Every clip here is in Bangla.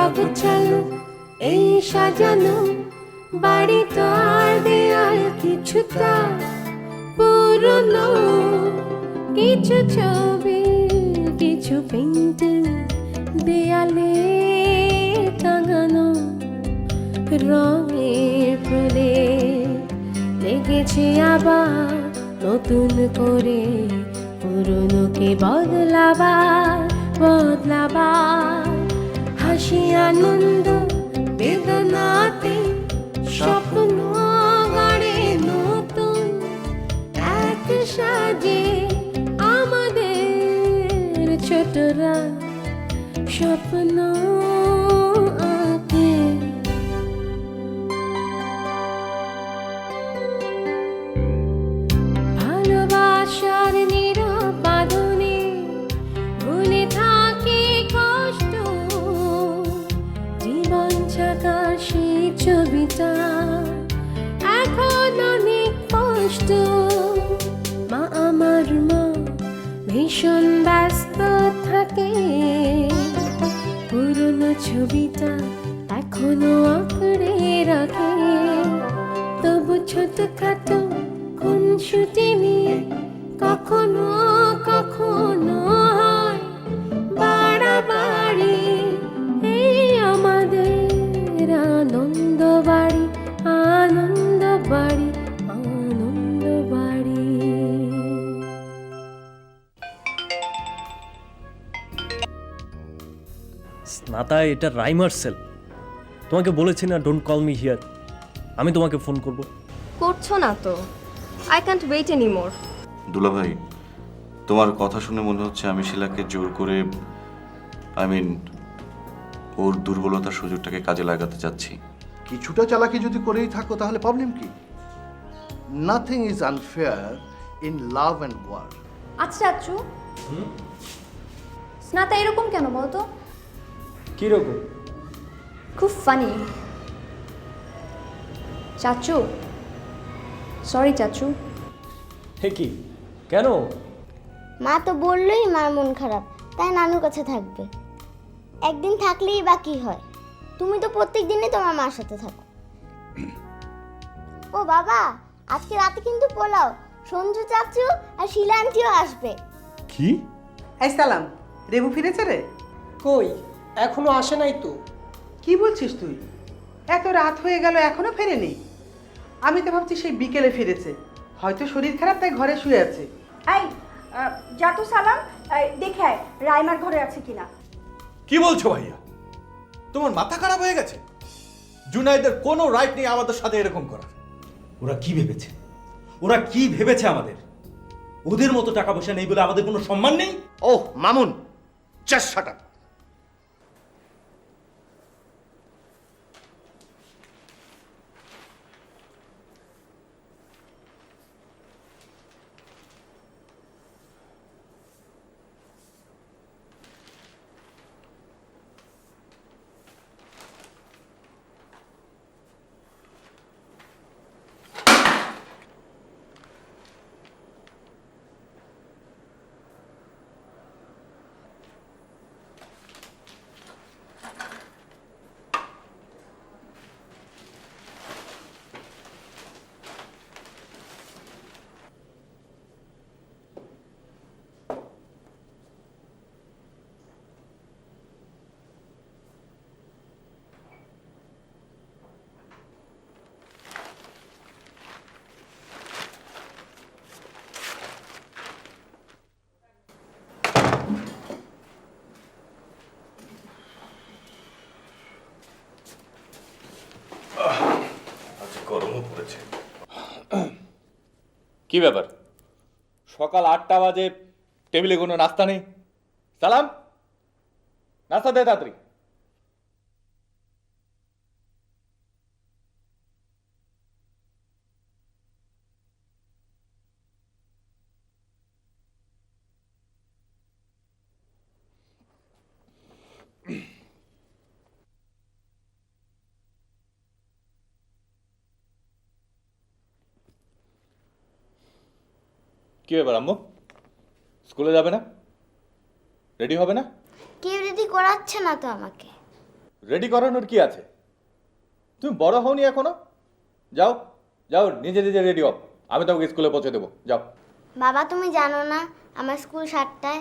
অগোছালো এই সাজানো বাড়ি তো আর দেয়াল কিছুটা পুরনো, কিছু ছবি কিছু পেন্টিং দেয়ালে টাঙানো, রঙের প্রলেপ লেগেছে আবার নতুন করে পুরনোকে বদলাবার হাসি আনন্দ বেদনাতে স্বপ্ন গড়ে নতুন এক সাজে আমাদের ছোটরা স্বপ্ন আঁকে। ভালোবাসার নীরব বাঁধনে ভুলে থাকে কষ্ট, জীবন ছাকার সেই ছবিটা এখন অনেক কষ্ট। মা আমার মা ভীষণ ব্যস্ত থাকে, পুরনো ছবিটা এখনো আঁকড়ে রাখে, তবু ছোটখাটো খুনসুটি নিয়ে কখনো কখনো হয় বাড়াবাড়ি। এই আমাদের আনন্দ বাড়ি, আনন্দ বাড়ি, আনন্দ বাড়ি। স্নাতা, এটা রাইমার সেল। তোমাকে বলেছি না ডোন্ট কল মি হিয়ার। আমি তোমাকে ফোন করব। করছো না তো। I can't wait anymore. দুলাভাই, তোমার কথা শুনে মনে হচ্ছে আমি শিলাকে জোর করে ওর দুর্বলতার সুযোগটাকে কাজে লাগাতে চাচ্ছি। কিছুটা চালাকি যদি করেই থাকো তাহলে প্রবলেম কি? Nothing is unfair in love and war. আচ্ছা আচ্ছু, স্নাতা এরকম কেন বলতো? কিরকম? খুব ফানি। চাচু, সরি চাচু। হে কি, কেন? মা তো বললোই মার মন খারাপ, তাই নানুর কাছে থাকবে। একদিন থাকলেই বা কি হয়, তুমি তো প্রত্যেক দিনই তোমার মার সাথে থাকো। ও বাবা, আজকে রাতে কিন্তু পোলাও, সঞ্জু চাচু আর শিলা আন্টিও আসবে। কি? এই সালাম, রেবু ফিরেছে রে? কই, এখনো আসে নাই তো। কি বলছিস তুই? এত রাত হয়ে গেল এখনো ফেরেনি? আমি তো ভাবছি সেই বিকেলে ফিরেছে, হয়তো শরীর খারাপ তাই ঘরে শুয়ে আছে। এই যা তো সালাম, দেখে আয় রাইমার ঘরে আছে কিনা। কি বলছো ভাইয়া? তোমার মাথা খারাপ হয়ে গেছে? জুনাইদের কোনো রাইট নেই আমাদের সাথে এরকম করার। ওরা কি ভেবেছে? ওরা কি ভেবেছে আমাদের? ওদের মতো টাকা পয়সা নেই বলে আমাদের কোনো সম্মান নেই? ওহ মামুন, জাস্ট শাট আপ। গরমও পড়েছে। কি ব্যাপার, সকাল 8টা বাজে টেবিলে কোনো নাস্তা নেই? সালাম, নাস্তা দে তাড়াতাড়ি। কি ব্যাপার আম্মু, স্কুলে যাবে না? রেডি হবে না? কেউ রেডি করাচ্ছে না তো আমাকে। রেডি করানোর কি আছে? তুমি বড় হওনি এখনো। যাও যাও, নিজে নিজে রেডি হও, আমি তোমাকে স্কুলে পৌঁছে দেবো। যাও। বাবা তুমি জানো না আমার স্কুল 7টায়,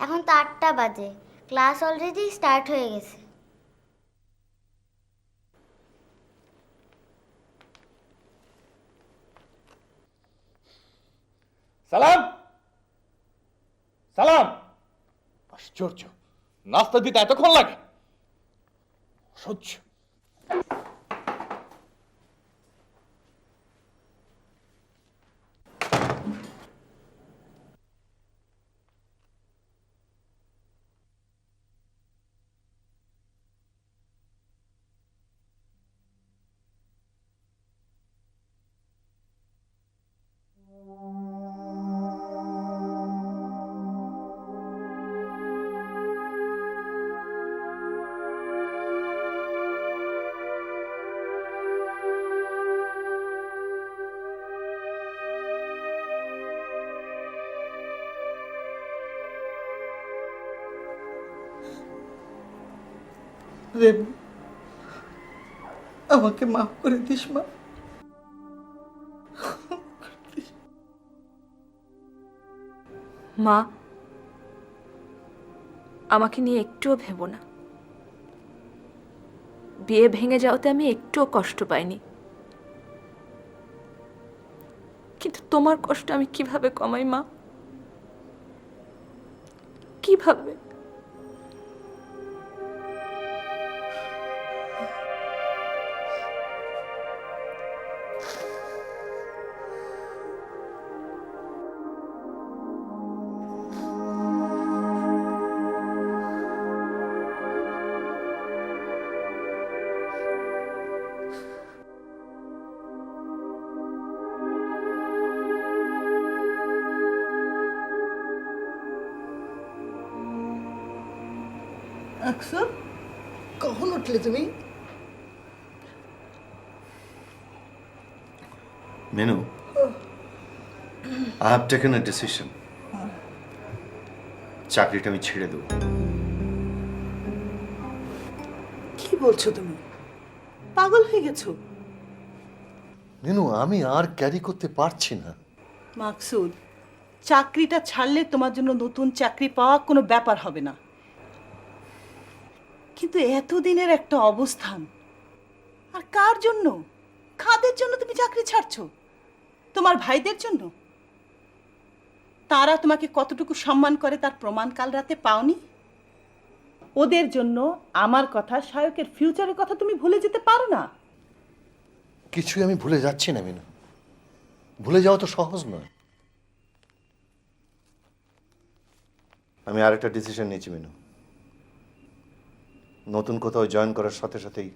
এখন তো 8টা বাজে, ক্লাস অলরেডি স্টার্ট হয়ে গেছে। সালাম, সালাম। আশ্চর্য, নাস্তা দিতে এতক্ষণ লাগে? অসহ্য। রেবু, আমাকে মাফ করে দিস মা। মা, আমাকে নিয়ে একটুও ভেবো না। বিয়ে ভেঙে যাওয়াতে আমি একটুও কষ্ট পাইনি, কিন্তু তোমার কষ্ট আমি কিভাবে কমাই মা? কিভাবে? আকসর, কখন উঠলে তুমি? Menu, I have taken a decision. চাকরিটা আমি ছেড়ে দেবো। কি বলছো তুমি? পাগল হয়ে গেছো? মেনু, আমি আর ক্যারি করতে পারছি না। মাকসুদ, চাকরিটা ছাড়লে তোমার জন্য নতুন চাকরি পাওয়া কোনো ব্যাপার হবে না, কিন্তু এতদিনের একটা অবস্থান, আর কার জন্য? কাদের জন্য তুমি চাকরি ছাড়ছো? তোমার ভাইদের জন্য? তারা তোমাকে কতটুকু সম্মান করে তার প্রমাণ কাল রাতে পাওনি? ওদের জন্য আমার কথা, শায়কের ফিউচারের কথা তুমি ভুলে যেতে পারো না? কিছুই আমি ভুলে যাচ্ছি না মেনু, ভুলে যাওয়া তো সহজ নয়। আমি আরেকটা ডিসিশন নিয়েছি মেনু। নতুন কোথাও জয়েন করার সাথে সাথেই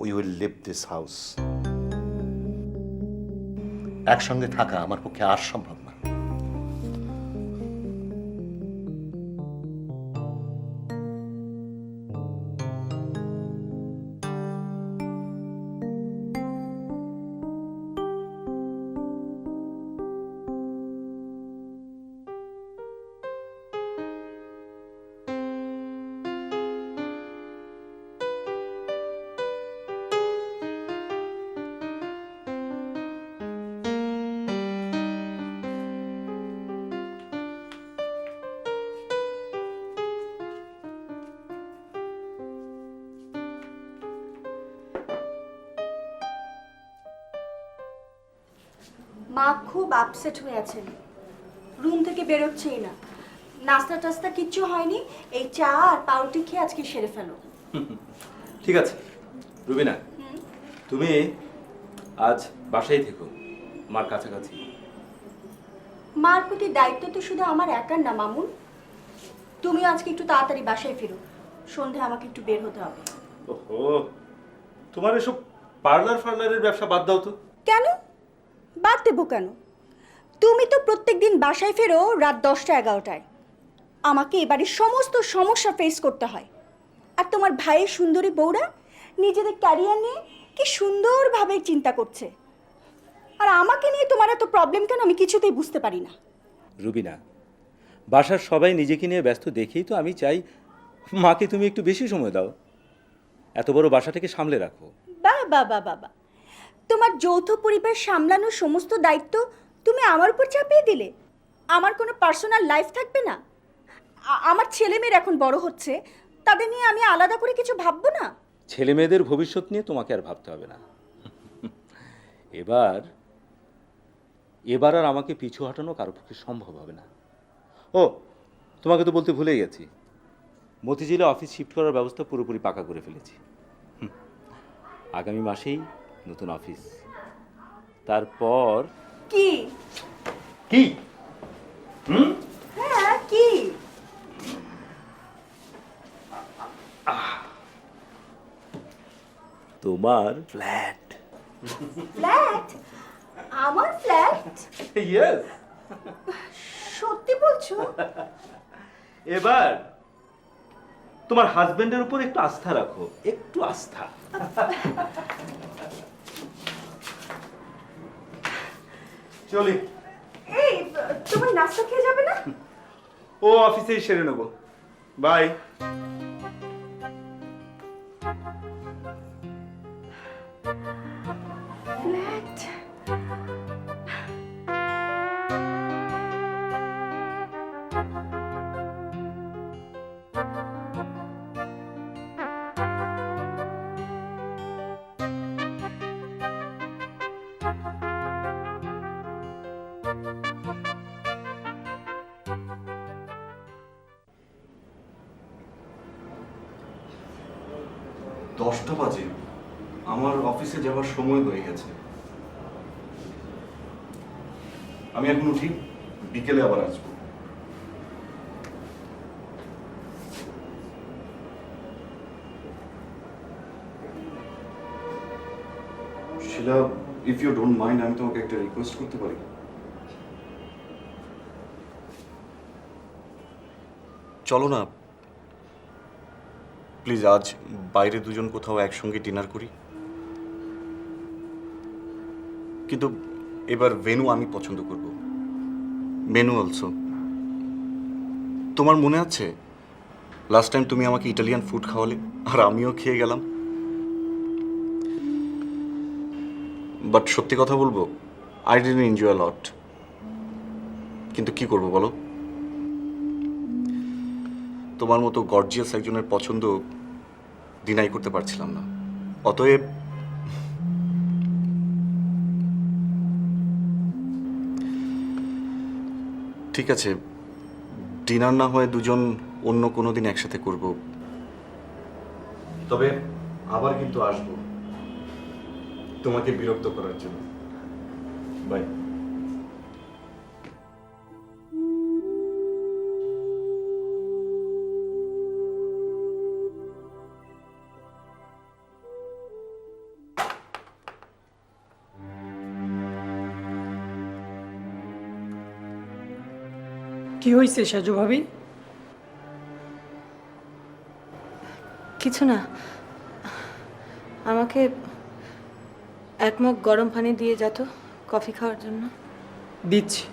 we will leave this house. একসঙ্গে থাকা আমার পক্ষে আর সম্ভব না। মা খুব আপসেট হয়ে আছেন, রুম থেকে বেরোচ্ছেই না। নাস্তা টাস্তা কিচ্ছু হয়নি, এই চা আর পাউরুটি খেয়ে আজকে সেরে ফেলো। ঠিক আছে রুবিনা, তুমি আজ বাসায় থেকো, মার কাছাকাছি। মার প্রতি দায়িত্ব তো শুধু আমার একার না মামুন, তুমিও আজকে একটু তাড়াতাড়ি বাসায় ফিরো, সন্ধে আমাকে একটু বের হতে হবে। ওহো, তোমার এসব পার্লারের ব্যবসা বাদ দাও তো। কেন বাদ দেবো কেন? তুমি তো প্রত্যেকদিন বাসায় ফেরো রাত 10টা 11টায়। আমাকে এবারে সমস্ত সমস্যা ফেস করতে হয়, আর তোমার ভাইয়ের সুন্দরী বউরা নিজেদের ক্যারিয়ার নিয়ে কি সুন্দরভাবে চিন্তা করছে, আর আমাকে নিয়ে তোমার এত প্রবলেম কেন আমি কিছুতেই বুঝতে পারি না। রুবিনা, বাসার সবাই নিজেকে নিয়ে ব্যস্ত দেখেই তো আমি চাই মাকে তুমি একটু বেশি সময় দাও। এত বড় বাসাটাকে সামলে রাখো। বাবা তোমার যৌথ পরিবার সামলানোর সমস্ত দায়িত্ব তুমি আমার উপর চাপিয়ে দিলে। আমার কোনো পার্সোনাল লাইফ থাকবে না? আমার ছেলেমেয়ের এখন বড় হচ্ছে, তাদের নিয়ে আমি আলাদা করে কিছু ভাববো না? ছেলে মেয়েদের ভবিষ্যৎ নিয়ে তোমাকে আর ভাবতে হবে না। এবার এবার আর আমাকে পিছু হটানো কারো পক্ষে সম্ভব হবে না। ও, তোমাকে তো বলতে ভুলেই গেছি, মতিঝিলে অফিস শিফট করার ব্যবস্থা পুরোপুরি পাকা করে ফেলেছি। আগামী মাসেই নতুন অফিস। তারপর কি কি হ্যাঁ কি? তোমার ফ্ল্যাট। ফ্ল্যাট? আমার ফ্ল্যাট? ইয়েস। সত্যি বলছো? এবার তোমার হাজবেন্ডের উপর একটু আস্থা রাখো, একটু আস্থা। চলি। এই তুমি নাস্তা খেয়ে যাবে না? ও অফিসেই সেরে নেবো। বাই। ফ্ল্যাট? দশটা বাজে, আমার অফিসে যাওয়ার সময় হয়ে গেছে। আমি এখন উঠি, বিকেলে আবার আসবো। শিলা, ইফ ইউ ডোন্ট মাইন্ড, আমি তোমাকে একটা রিকোয়েস্ট করতে পারি? চলো না প্লিজ, আজ বাইরে দুজন কোথাও একসঙ্গে ডিনার করি। কিন্তু এবার ভেন্যু আমি পছন্দ করব, মেনু অলসো। তোমার মনে আছে লাস্ট টাইম তুমি আমাকে ইটালিয়ান ফুড খাওয়ালে আর আমিও খেয়ে গেলাম? বাট সত্যি কথা বলবো, আই ডিডন্ট এনজয় লট। কিন্তু কি করবো বলো, তোমার মতো গর্জিয়াস একজনের পছন্দ ডিনাই করতে পারছিলাম না। অতএব ঠিক আছে, ডিনার না হয় দুজন অন্য কোনো দিন একসাথে করব, তবে আবার কিন্তু আসবো তোমাকে বিরক্ত করার জন্য। বাই। কি হয়েছে সাজু ভাবি? কিছু না, আমাকে এক মগ গরম পানি দিয়ে যা তো, কফি খাওয়ার জন্য। দিচ্ছি।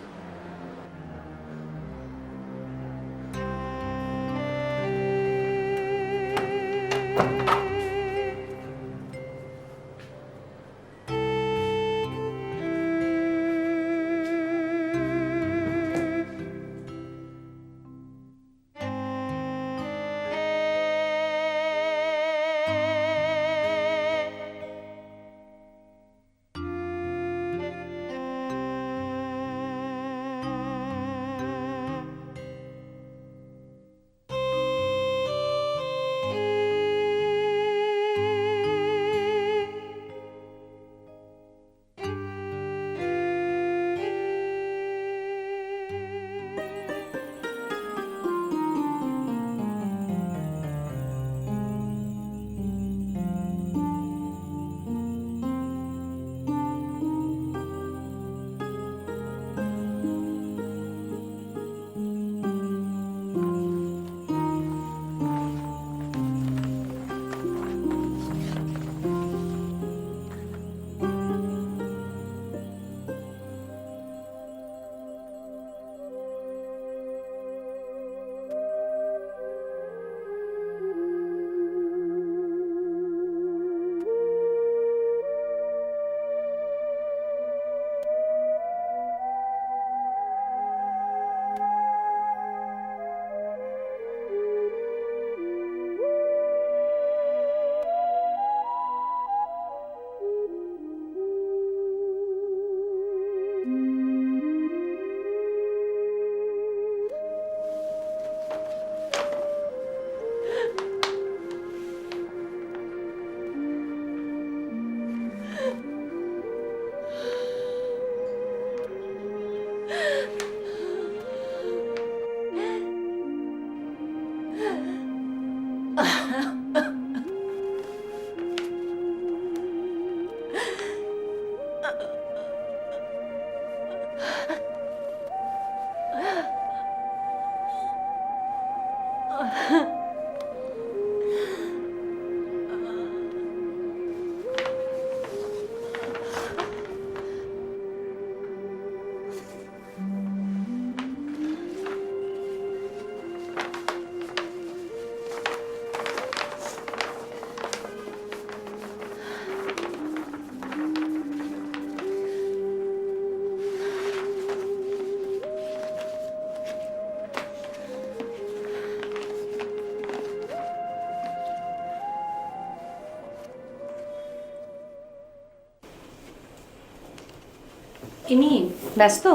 ইনি ব্যস্ত?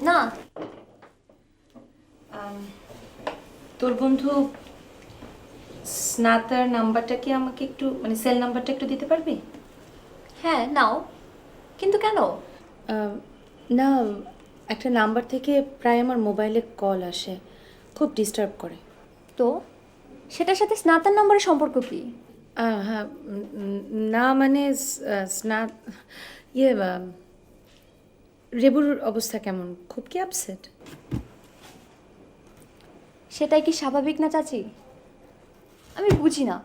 না, তোর বন্ধু স্নাতার নাম্বারটা কি আমাকে একটু, মানে সেল নাম্বারটা একটু দিতে পারবি? হ্যাঁ নাও, কিন্তু কেন? না, একটা নাম্বার থেকে প্রায় আমার মোবাইলে কল আসে, খুব ডিস্টার্ব করে। তো সেটার সাথে স্নাতার নাম্বারের সম্পর্ক কি? হ্যাঁ, না মানে স্নাত ইয়ে রেবুর অবস্থা কেমন? খুব কি আপসেট? সেটাই কি স্বাভাবিক না চাচি? আমি বুঝি না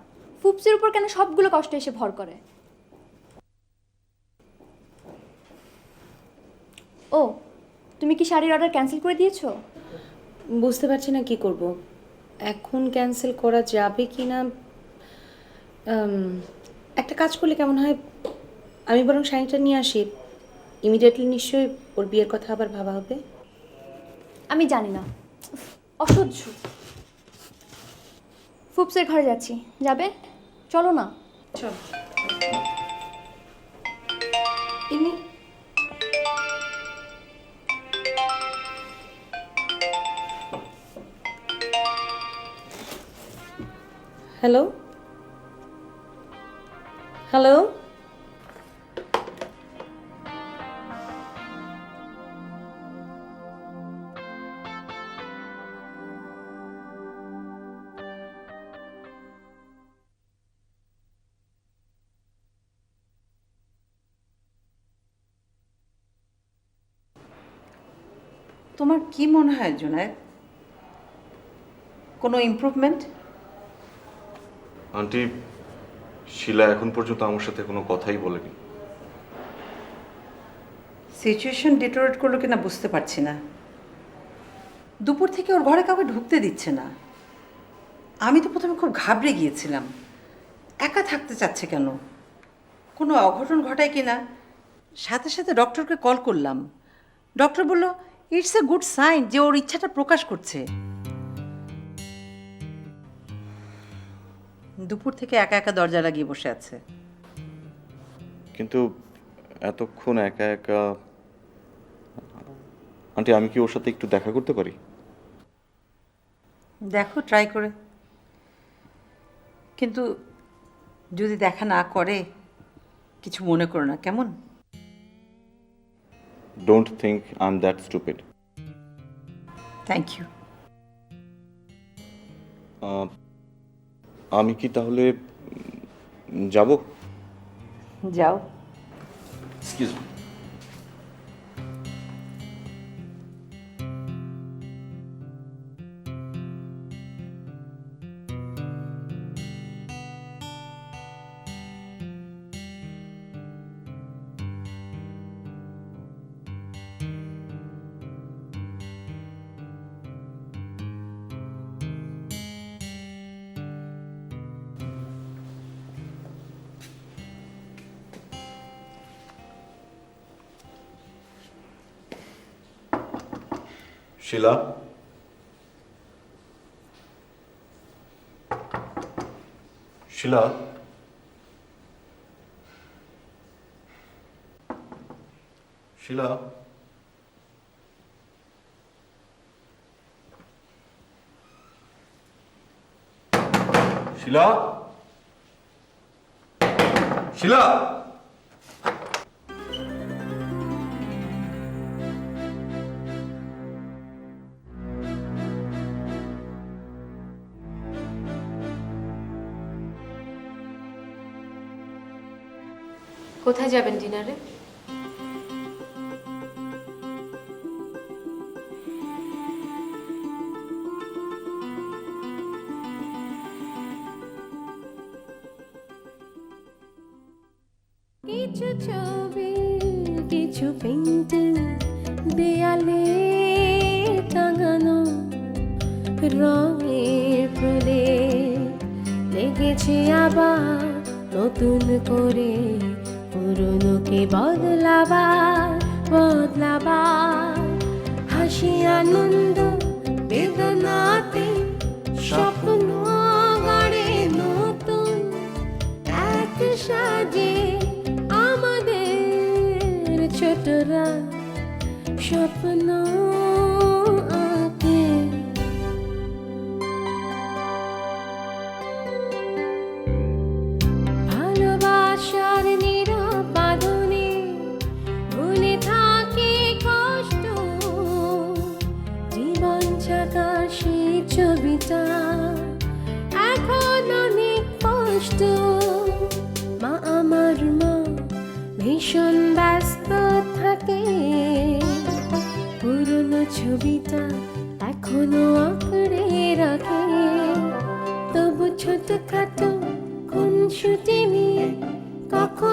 ফুপসের উপর কেন সবগুলো কষ্ট এসে ভর করে। ও, তুমি কি শাড়ির অর্ডার ক্যান্সেল করে দিয়েছো? বুঝতে পারছি না কি করব, এখন ক্যান্সেল করা যাবে কি না। একটা কাজ করলে কেমন হয়, আমি বরং শাড়িটা নিয়ে আসি, ইমিডিয়েটলি নিশ্চয়ই ওর বিয়ের কথা আবার ভাবা হবে। আমি জানি না, উফ, অসহ্য। ফুপসের ঘরে যাচ্ছি, যাবে? চলো না। চল। ইনি হ্যালো হ্যালো, তোমার কি মনে হয় জুনায়েদ, কোনো ইমপ্রুভমেন্ট? আন্টি, শিলা এখন পর্যন্ত আমার সাথে কোনো কথাই বলেনি। সিচুয়েশন ডিটোরেট করলো কিনা বুঝতে পারছি না। দুপুর থেকে ওর ঘরে কাউকে ঢুকতে দিচ্ছে না। আমি তো প্রথমে খুব ঘাবড়ে গিয়েছিলাম, একা থাকতে চাচ্ছে কেন, কোনো অঘটন ঘটায় কিনা। সাথে সাথে ডক্টরকে কল করলাম, ডক্টর বলল ইটস এ গুড সাইন যে ওর ইচ্ছাটা প্রকাশ করছে। দুপুর থেকে একা একা দরজা লাগিয়ে বসে আছে। কিন্তু এতক্ষণ একা একা, আন্টি আমি কি ওর সাথে একটু দেখা করতে পারি? দেখো ট্রাই করে, কিন্তু যদি দেখা না করে কিছু মনে করো না, কেমন? Don't think I am that stupid. Thank you. আমি কি তাহলে যাব? যাও। Excuse me. শিলা, শিলা, শিলা, শিলা, শিলা। কোথায় যাবেন ডিনারে? কিছু ছবি, কিছু পেন্টিং দেয়ালে টাঙানো, রঙের প্রলেপ লেগেছে আবার নতুন করে, পুরনোকে বদলাবার হাসি আনন্দ বেদনাতে স্বপ্ন গড়ে নতুন এক সাজে আমাদের ছোট রাত। স্বপ্ন আঁকে। ভালোবাসার নীরব বাঁধনে ভুলে থাকি কষ্ট, জীবন ছাকার সেই ছবিটা এখন অনেক কষ্ট। মা আমার মা ভীষণ ব্যস্ত থাকে, পুরনো ছবিটা এখনো আঁকড়ে রাখে। তবু ছোটখাটো খুনসুটি নিয়ে কখন